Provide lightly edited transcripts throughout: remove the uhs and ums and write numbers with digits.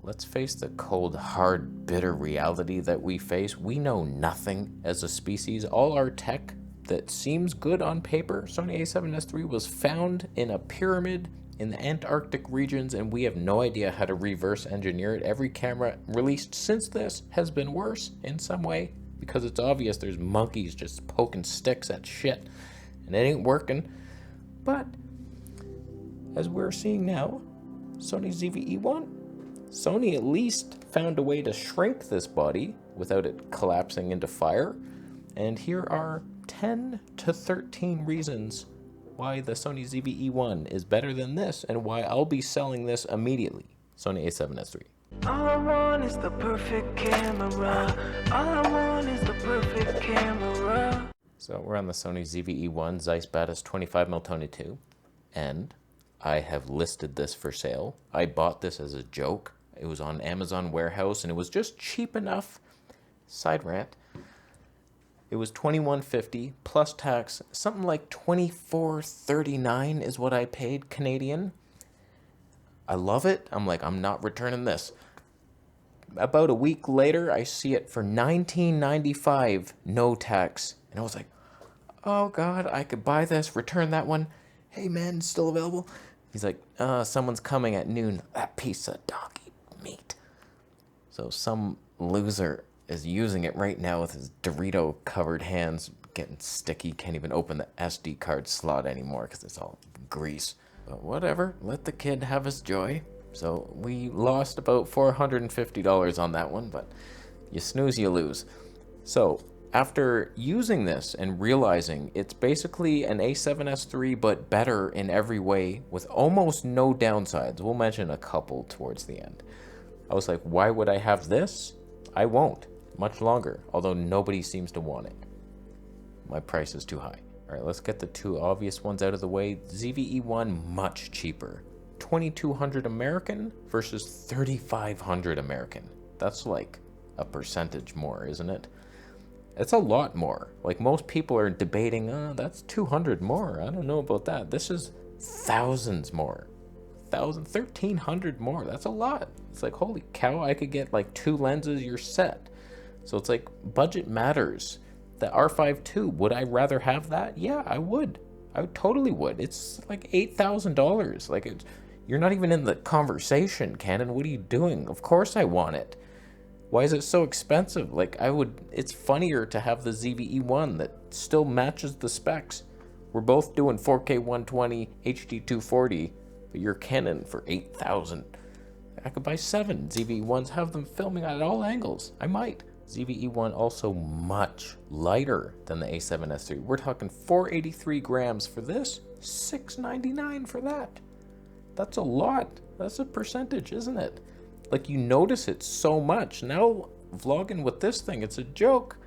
Let's face the cold, hard, bitter reality that we face. We know nothing as a species. All our tech that seems good on paper, Sony A7S III, was found in a pyramid in the Antarctic regions, and we have no idea how to reverse engineer it. Every camera released since this has been worse in some way, because it's obvious there's monkeys just poking sticks at shit, and it ain't working. But as we're seeing now, Sony ZVE1, Sony at least found a way to shrink this body without it collapsing into fire. And here are 10 to 13 reasons why the Sony ZVE1 is better than this and why I'll be selling this immediately. Sony A7S III. All I want is the perfect camera. All I want is the perfect camera. So we're on the Sony ZVE1 Zeiss Batis 25mm Tony 2, and I have listed this for sale. I bought this as a joke. It was on Amazon Warehouse, and it was just cheap enough. Side rant. It was $21.50 plus tax. Something like $24.39 is what I paid Canadian. I love it. I'm like, I'm not returning this. About a week later, I see it for $19.95, no tax. And I was like, oh God, I could buy this, return that one. Hey man, still available? He's like, someone's coming at noon. That piece of doggy meat. So some loser is using it right now with his Dorito covered hands, getting sticky, can't even open the SD card slot anymore because it's all grease. But whatever, let the kid have his joy. So we lost about $450 on that one, but you snooze, you lose. So after using this and realizing it's basically an A7S III, but better in every way with almost no downsides, we'll mention a couple towards the end. I was like, why would I have this? I won't much longer, although nobody seems to want it. My price is too high. All right, let's get the two obvious ones out of the way. ZVE1, much cheaper. $2,200 American versus $3,500 American. That's like a percentage more, isn't it? It's a lot more. Like most people are debating, that's 200 more. I don't know about that. This is thousands more. 1,300 more. That's a lot. It's like, holy cow, I could get like 2 lenses, you're set. So it's like, budget matters. The R5 II, would I rather have that? Yeah, I would. I totally would. It's like $8,000. Like, you're not even in the conversation, Canon. What are you doing? Of course I want it. Why is it so expensive? Like, it's funnier to have the ZVE1 that still matches the specs. We're both doing 4K 120, HD 240, but you're Canon for $8,000. I could buy 7 ZVE1s, have them filming at all angles. I might. ZVE1 also much lighter than the A7S III. We're talking 483 grams for this, $699 for that. That's a lot. That's a percentage, isn't it? Like, you notice it so much. Now, vlogging with this thing, it's a joke.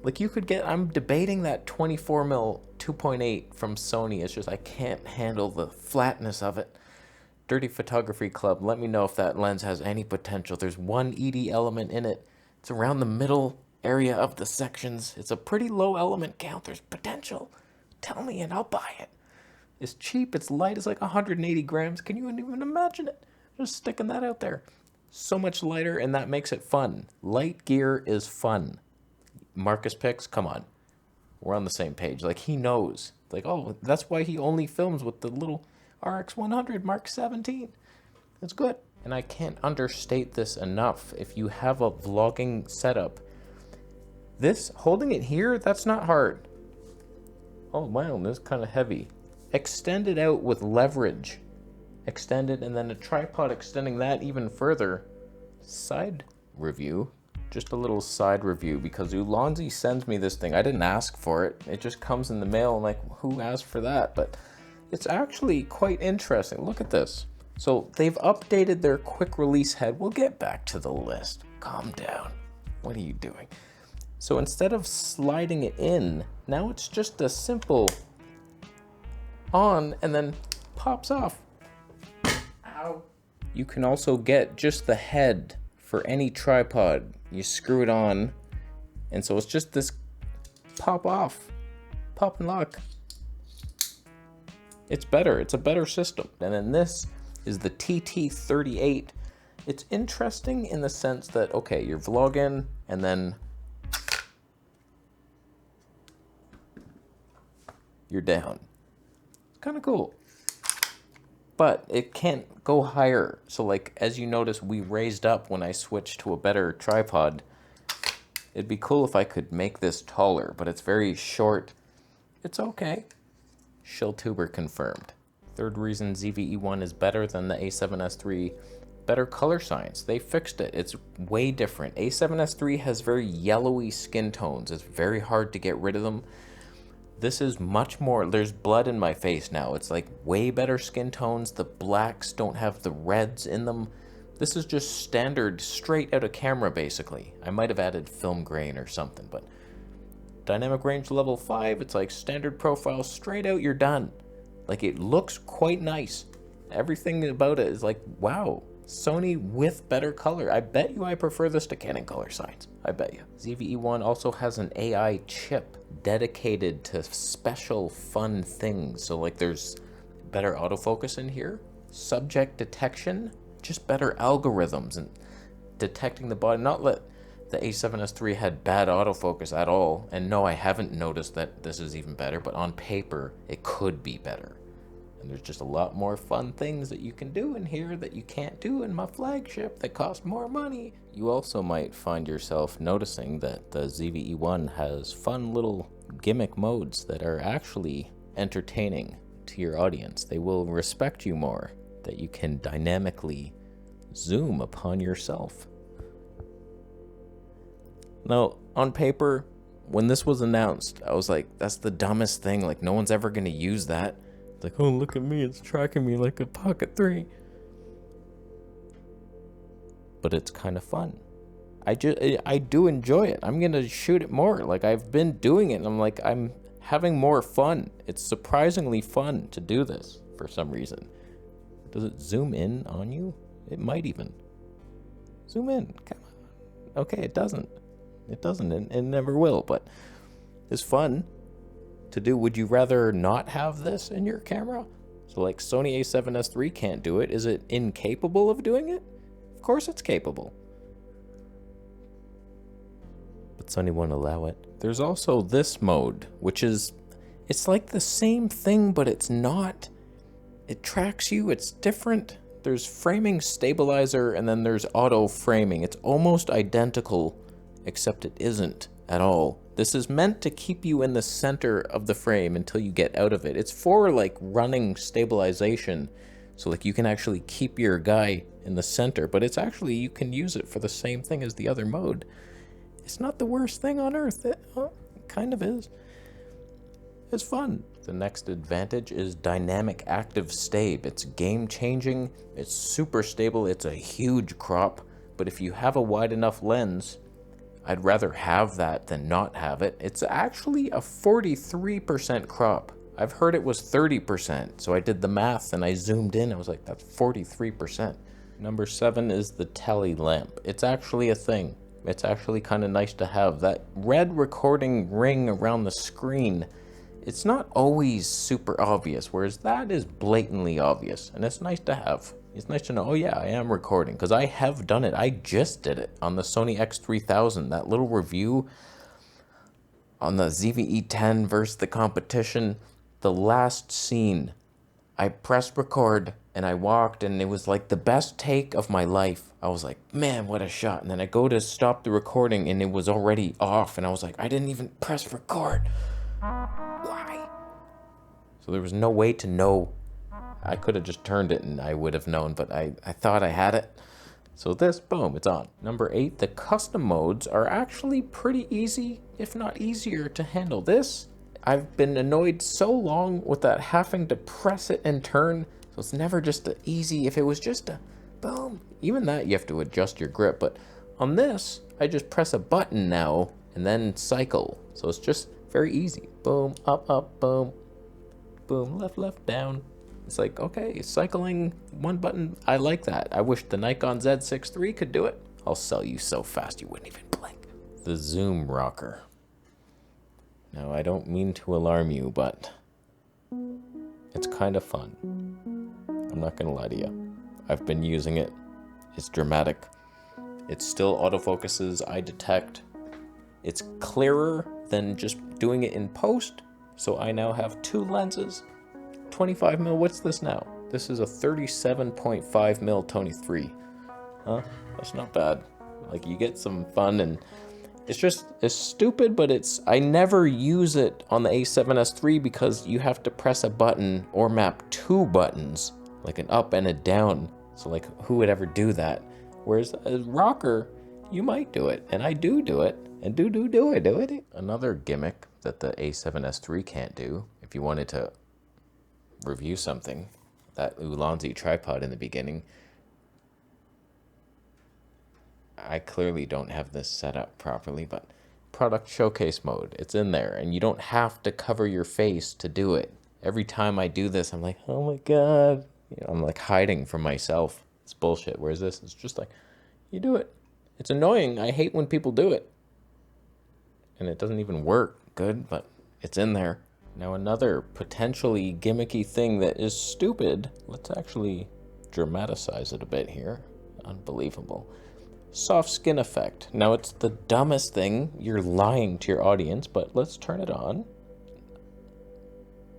Like, you could get, I'm debating that 24mm 2.8 from Sony. It's just, I can't handle the flatness of it. Dirty Photography Club, let me know if that lens has any potential. There's one ED element in it. It's around the middle area of the sections. It's a pretty low element count. There's potential. Tell me and I'll buy it. It's cheap. It's light. It's like 180 grams. Can you even imagine it? Just sticking that out there. So much lighter, and that makes it fun. Light gear is fun. Marcus Picks, come on. We're on the same page. Like, he knows. Like, oh, that's why he only films with the little RX100 Mark 17. It's good. And I can't understate this enough. If you have a vlogging setup, this, holding it here, that's not hard. Oh, wow, this is kind of heavy. Extend it out with leverage. Extend it, and then a tripod extending that even further. Side review. Just a little side review, because Ulanzi sends me this thing. I didn't ask for it. It just comes in the mail. I'm like, who asked for that? But it's actually quite interesting. Look at this. So they've updated their quick release head. We'll get back to the list. Calm down. What are you doing? So instead of sliding it in, now it's just a simple on and then pops off. Ow. You can also get just the head for any tripod. You screw it on, and so it's just this pop off, pop and lock. It's better. It's a better system. And then this is the TT38. It's interesting in the sense that, okay, you're vlogging and then you're down. It's kind of cool. But it can't go higher. So like, as you notice, we raised up when I switched to a better tripod. It'd be cool if I could make this taller, but it's very short. It's okay. Shelltuber confirmed. Third reason ZVE1 is better than the A7S III, better color science. They fixed it. It's way different. A7S III has very yellowy skin tones. It's very hard to get rid of them. This is much more, there's blood in my face now. It's like way better skin tones. The blacks don't have the reds in them. This is just standard, straight out of camera, basically. I might have added film grain or something, but dynamic range level 5, it's like standard profile, straight out, you're done. Like, it looks quite nice. Everything about it is like, wow, Sony with better color. I bet you I prefer this to Canon color science. I bet you. ZVE1 also has an AI chip dedicated to special fun things. So like, there's better autofocus in here, subject detection, just better algorithms and detecting the body. Not that the A7S III had bad autofocus at all. And no, I haven't noticed that this is even better, but on paper, it could be better. And there's just a lot more fun things that you can do in here that you can't do in my flagship that cost more money. You also might find yourself noticing that the ZVE1 has fun little gimmick modes that are actually entertaining to your audience. They will respect you more, that you can dynamically zoom upon yourself. Now, on paper, when this was announced, I was like, that's the dumbest thing. Like, no one's ever going to use that. It's like, oh, look at me. It's tracking me like a Pocket 3. But it's kind of fun. I do enjoy it. I'm going to shoot it more. Like, I've been doing it, and I'm like, I'm having more fun. It's surprisingly fun to do this for some reason. Does it zoom in on you? It might even. Zoom in. Come on. Okay, it doesn't. It doesn't. It never will, but it's fun to do. Would you rather not have this in your camera? So like, Sony A7S III can't do it. Is it incapable of doing it? Of course it's capable. But Sony won't allow it. There's also this mode, which is, it's like the same thing, but it's not. It tracks you, it's different. There's framing stabilizer, and then there's auto framing. It's almost identical, except it isn't at all. This is meant to keep you in the center of the frame until you get out of it. It's for like running stabilization, so like you can actually keep your guy in the center, but it's actually, you can use it for the same thing as the other mode. It's not the worst thing on earth. It kind of is. It's fun. The next advantage is dynamic active stabe. It's game changing, it's super stable, it's a huge crop, but if you have a wide enough lens, I'd rather have that than not have it. It's actually a 43% crop. I've heard it was 30%, so I did the math and I zoomed in. I was like, that's 43%. Number 7 is the tele lamp. It's actually a thing. It's actually kind of nice to have. That red recording ring around the screen, it's not always super obvious, whereas that is blatantly obvious, and it's nice to have. It's nice to know, oh yeah, I am recording, because I have done it. I just did it on the Sony X3000. That little review on the ZVE10 versus the competition, the last scene, I pressed record and I walked, and it was like the best take of my life. I was like, man, what a shot. And then I go to stop the recording and it was already off, and I was like, I didn't even press record. Why? So there was no way to know. I could have just turned it and I would have known, but I thought I had it. So this, boom, it's on. Number 8, the custom modes are actually pretty easy, if not easier to handle. This, I've been annoyed so long with that having to press it and turn. So it's never just easy. If it was just a boom, even that you have to adjust your grip. But on this, I just press a button now and then cycle. So it's just very easy. Boom, up, up, boom, boom, left, left, down. It's like, okay, cycling one button. I like that. I wish the Nikon Z6 III could do it. I'll sell you so fast you wouldn't even blink. The zoom rocker. Now, I don't mean to alarm you, but it's kind of fun. I'm not gonna lie to you. I've been using it It's dramatic. It still autofocuses, I detect. It's clearer than just doing it in post. So I now have two lenses. 25mm, what's this now? This is a 37.5mm Tony 3. Huh? That's not bad. Like, you get some fun, and it's stupid, but I never use it on the A7S III because you have to press a button or map two buttons, like an up and a down. So like, who would ever do that? Whereas a rocker, you might do it, and I do it, and do it. Another gimmick that the A7S III can't do, if you wanted to review something, that Ulanzi tripod in the beginning, I clearly don't have this set up properly, but product showcase mode, it's in there, and you don't have to cover your face to do it. Every time I do this, I'm like, oh my God. I'm like hiding from myself. It's bullshit. Whereas this, it's just like, you do it. It's annoying. I hate when people do it. And it doesn't even work good, but it's in there. Now, another potentially gimmicky thing that is stupid, let's actually dramatize it a bit here. Unbelievable. Soft skin effect. Now, it's the dumbest thing. You're lying to your audience, but let's turn it on.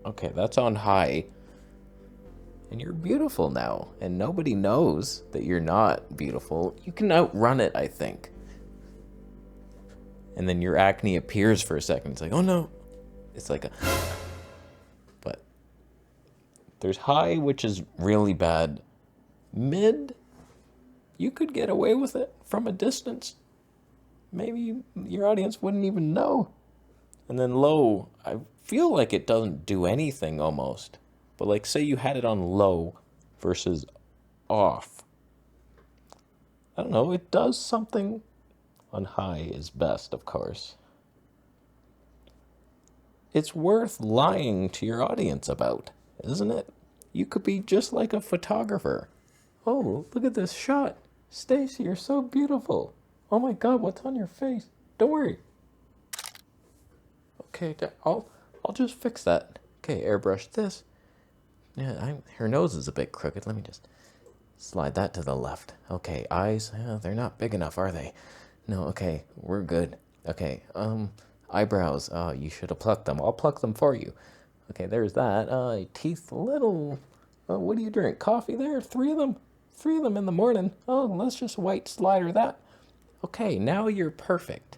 Okay, that's on high. And you're beautiful now. And nobody knows that you're not beautiful. You can outrun it, I think. And then your acne appears for a second. It's like, oh no. It's like a... But there's high, which is really bad. Mid, you could get away with it from a distance. Maybe your audience wouldn't even know. And then low, I feel like it doesn't do anything almost. But like, say you had it on low versus off. I don't know, it does something. On high is best, of course. It's worth lying to your audience about, isn't it? You could be just like a photographer. Oh, look at this shot. Stacy, you're so beautiful. Oh my God, what's on your face? Don't worry. Okay, I'll just fix that. Okay, airbrush this. Yeah, her nose is a bit crooked. Let me just slide that to the left. Okay, eyes. Yeah, they're not big enough, are they? No, okay, we're good. Okay, eyebrows. You should have plucked them. I'll pluck them for you. Okay, there's that. Teeth, little. What do you drink? Coffee there? 3 of them? 3 of them in the morning. Oh, let's just white slider that. Okay, now you're perfect.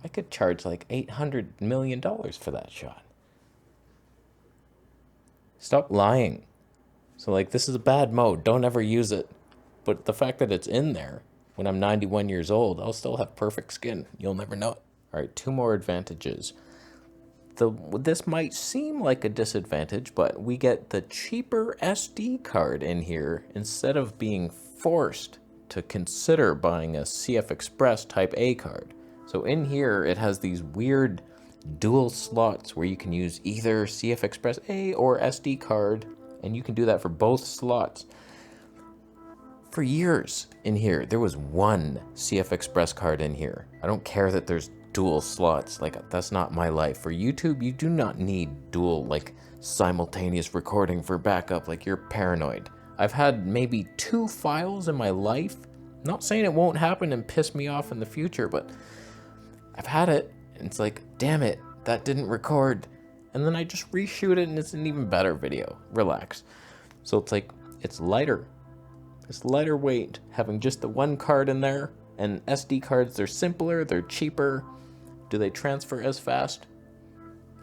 I could charge like $800 million for that shot. Stop lying. So like, this is a bad mode. Don't ever use it. But the fact that it's in there, when I'm 91 years old, I'll still have perfect skin. You'll never know it. All right, 2 more advantages. This might seem like a disadvantage, but we get the cheaper SD card in here instead of being forced to consider buying a CF Express Type A card. So in here, it has these weird dual slots where you can use either CF Express A or SD card, and you can do that for both slots. For years in here, there was one CF Express card in here. I don't care that there's dual slots. Like, that's not my life. For YouTube, you do not need dual, like, simultaneous recording for backup. Like, you're paranoid. I've had maybe 2 files in my life. Not saying it won't happen and piss me off in the future, but I've had it, and it's like, damn it, that didn't record. And then I just reshoot it, and it's an even better video. Relax. So it's like, it's lighter. It's lighter weight, having just the one card in there. And SD cards, they're simpler, they're cheaper. Do they transfer as fast?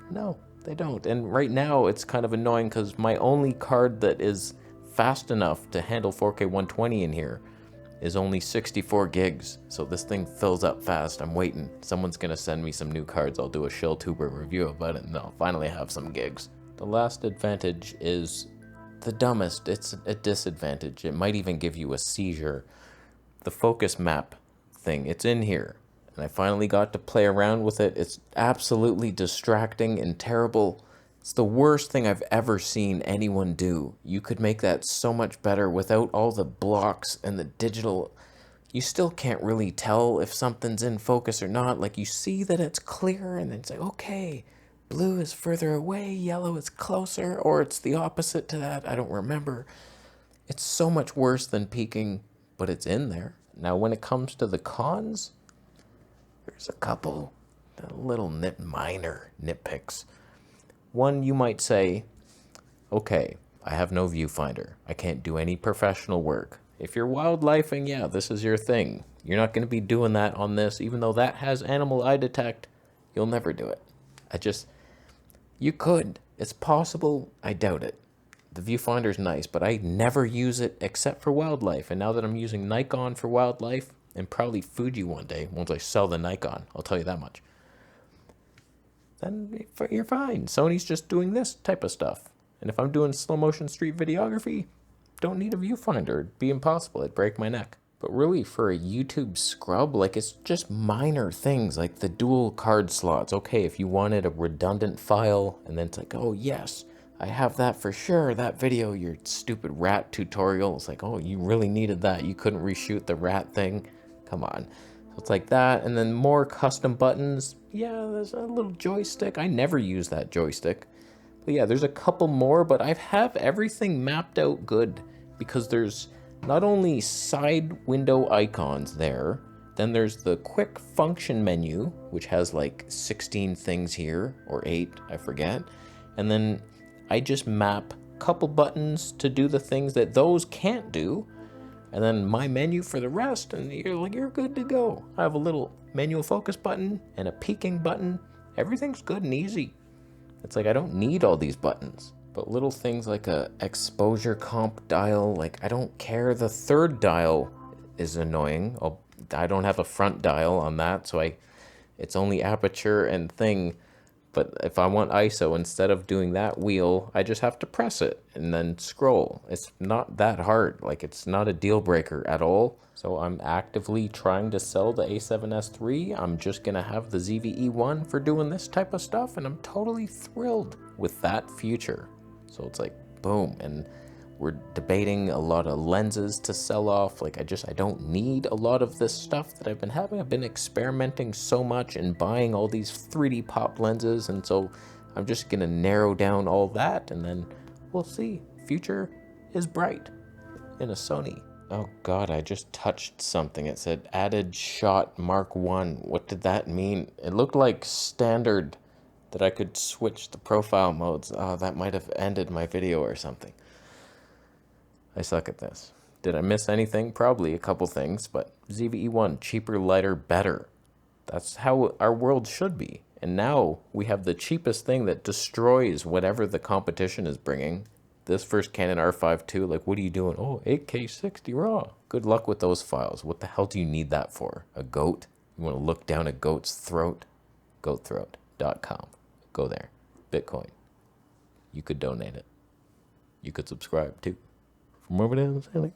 No, they don't. And right now, it's kind of annoying because my only card that is fast enough to handle 4K 120 in here is only 64 gigs. So this thing fills up fast. I'm waiting. Someone's going to send me some new cards. I'll do a ShellTuber review about it, and I'll finally have some gigs. The last advantage is the dumbest. It's a disadvantage. It might even give you a seizure. The focus map thing, it's in here. And I finally got to play around with it. It's absolutely distracting and terrible. It's the worst thing I've ever seen anyone do. You could make that so much better without all the blocks and the digital. You still can't really tell if something's in focus or not. Like, you see that it's clear and then it's like, okay, blue is further away, yellow is closer, or it's the opposite to that. I don't remember. It's so much worse than peaking, but it's in there. Now, when it comes to the cons, there's a couple little minor nitpicks. One, you might say, okay, I have no viewfinder. I can't do any professional work. If you're wildlifing, yeah, this is your thing. You're not going to be doing that on this, even though that has animal eye detect. You'll never do it. You could. It's possible. I doubt it. The viewfinder's nice, but I never use it except for wildlife. And now that I'm using Nikon for wildlife, and probably Fuji one day, once I sell the Nikon, I'll tell you that much, then you're fine. Sony's just doing this type of stuff. And if I'm doing slow motion street videography, don't need a viewfinder. It'd be impossible. It'd break my neck. But really, for a YouTube scrub, like, it's just minor things, like the dual card slots. Okay, if you wanted a redundant file, and then it's like, oh yes, I have that for sure. That video, your stupid rat tutorial, it's like, oh, you really needed that. You couldn't reshoot the rat thing. Come on. So it's like that, and then more custom buttons. Yeah, there's a little joystick. I never use that joystick. But yeah, there's a couple more, but I have everything mapped out good, because there's not only side window icons there, then there's the quick function menu, which has like 16 things here, or 8, I forget. And then I just map a couple buttons to do the things that those can't do, and then my menu for the rest, and you're good to go. I have a little manual focus button and a peaking button. Everything's good and easy. It's like I don't need all these buttons. But little things like a exposure comp dial, like I don't care. The third dial is annoying. I don't have a front dial on that, so it's only aperture and thing. But if I want ISO, instead of doing that wheel, I just have to press it and then scroll. It's not that hard. Like, it's not a deal breaker at all. So I'm actively trying to sell the A7S III. I'm just gonna have the ZVE1 for doing this type of stuff, and I'm totally thrilled with that future. So it's like, boom, and we're debating a lot of lenses to sell off. Like, I don't need a lot of this stuff that I've been having. I've been experimenting so much and buying all these 3D pop lenses, and so I'm just gonna narrow down all that, and then we'll see. Future is bright in a Sony. Oh God, I just touched something. It said added shot Mark 1. What did that mean? It looked like standard, that I could switch the profile modes. Oh, that might have ended my video or something. I suck at this. Did I miss anything? Probably a couple things, but ZVE1, cheaper, lighter, better. That's how our world should be. And now we have the cheapest thing that destroys whatever the competition is bringing. This first Canon R5 II, like, what are you doing? Oh, 8K 60 RAW. Good luck with those files. What the hell do you need that for? A goat? You want to look down a goat's throat? Goatthroat.com. Go there. Bitcoin. You could donate it. You could subscribe too. From over there,